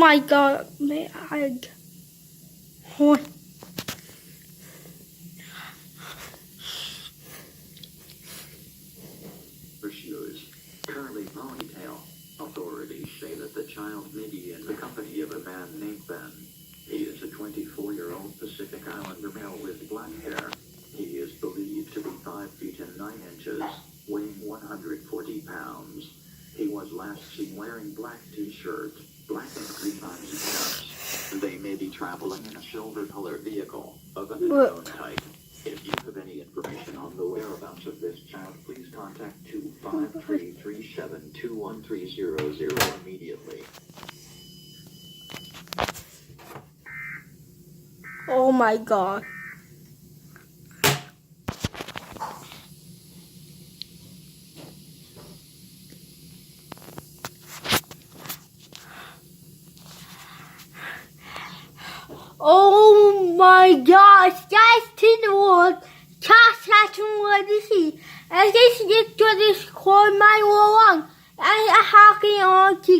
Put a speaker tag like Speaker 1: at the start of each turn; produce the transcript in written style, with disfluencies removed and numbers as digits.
Speaker 1: my god ไม่ไอ้โอ้ย
Speaker 2: Currently ponytail. Authorities say that the child may be in the company of a man named Ben. He is a 24-year-old Pacific Islander male with black hair. He is believed to be 5 feet and 9 inches, weighing 140 pounds. He was last seen wearing black t-shirt, black and green pants. They may be traveling in a silver-colored vehicle of an unknown type. If you have any information on the whereabouts of this child, please contact 25337213000 immediately.
Speaker 1: Oh my god Oh my gosh, guys, tillåt kasta trådisi. Jag ska sitta och diskoma i åren. Jag har inte